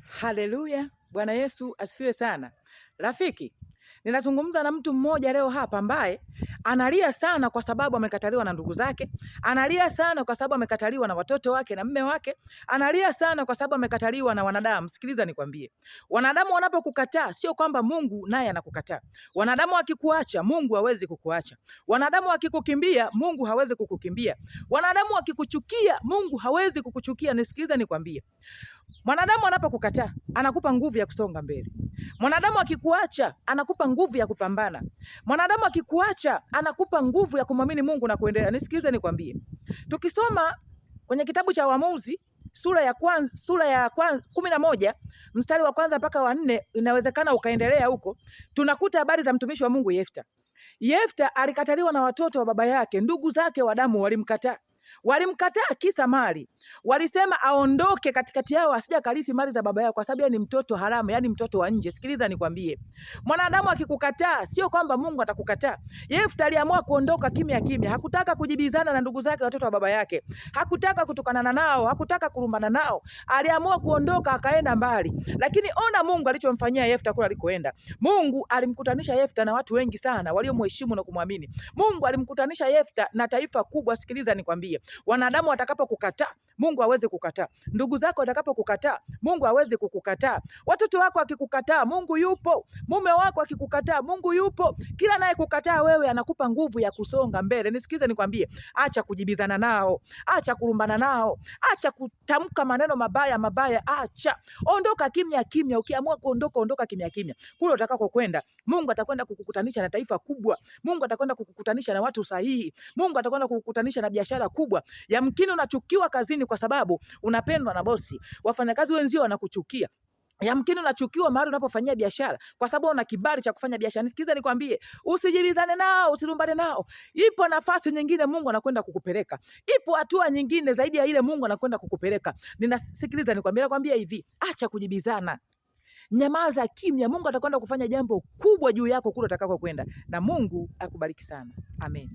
Haleluya, Bwana Yesu asifiwe sana. Rafiki, ninazungumza na mtu mmoja leo hapa ambaye analia sana kwa sababu amekataliwa na ndugu zake, analia sana kwa sababu amekataliwa na watoto wake na mume wake, analia sana kwa sababu amekataliwa na wanadamu. Sikiliza nikwambie, wanadamu wanapokukataa sio kwamba Mungu naye anakukataa. Wanadamu wakikuacha, Mungu hawezi kukuacha. Wanadamu wakikukimbia, Mungu hawezi kukukimbia. Wanadamu wakikuchukia, Mungu hawezi kukuchukia. Nisikiliza nikwambie, mwanadamu anapokukataa anakupa nguvu ya kusonga mbele. Mwanadamu akikuacha anakupa nguvu ya kupambana. Mwanadamu akikuacha anakupa nguvu ya kumwamini Mungu na kuendelea. Nisikilize nikwambie, tukisoma kwenye kitabu cha Waamuzi sura ya 11 mstari wa 1 mpaka wa 4, inawezekana ukaendelea huko, tunakuta habari za mtumishi wa Mungu Yefta. Yefta alikataliwa na watoto wa baba yake, ndugu zake wa damu walimkataa. Walimkataa kisa mali. Walisema aondoke katikati yao asija kalisi mali za baba yao kwa sababu ni mtoto haramu, yani mtoto wa nje. Sikiliza nikwambie, mwanadamu akikukataa sio kwamba Mungu atakukataa. Yefta aliamua kuondoka kimya kimya, hakutaka kujibizana na ndugu zake watoto wa baba yake, hakutaka kutukanana nao, hakutaka kurumbana nao. Aliamua kuondoka akaenda mbali. Lakini ona Mungu alichomfanyia Yefta kule alikoenda. Mungu alimkutanisha Yefta na watu wengi sana waliomheshimu na kumwamini. Mungu alimkutanisha Yefta na taifa kubwa. Sikiliza nikwambie, wanadamu watakapokukataa, Mungu hawezi kukataa. Ndugu zako watakapokukataa, Mungu hawezi kukukataa. Watoto wako akikukataa, Mungu yupo. Mume wako akikukataa, Mungu yupo. Kila naye kukataa wewe anakupa nguvu ya kusonga mbele. Nisikize nikwambie, acha kujibizana nao, acha kurumbana nao, acha kutamka maneno mabaya, acha. Ondoka kimya kimya. Ukiamua kuondoka, ondoka kimya kimya. Kule utakako kwenda, Mungu atakwenda kukukutanisha na taifa kubwa. Mungu atakwenda kukukutanisha na watu sahihi. Mungu atakwenda kukukutanisha na biashara kubwa. Yamkini unachukiwa kazini kwa sababu unapendwa na bosi. Wafanyakazi wenzio wanakuchukia. Yamkini unachukiwa mahali unapofanyia biashara kwa sababu una kibali cha kufanya biashara. Nisikize nikwambie, usijibizane nao, usilumbane nao. Ipo nafasi nyingine Mungu anakwenda kukupeleka. Ipo hatua nyingine zaidi ya ile Mungu anakwenda kukupeleka. Ninasikiliza nikwambie, nakwambia hivi, acha kujibizana. Nyamaza kimya. Mungu atakwenda kufanya jambo kubwa juu yako kule utakako kwenda. Na Mungu akubariki sana. Amen.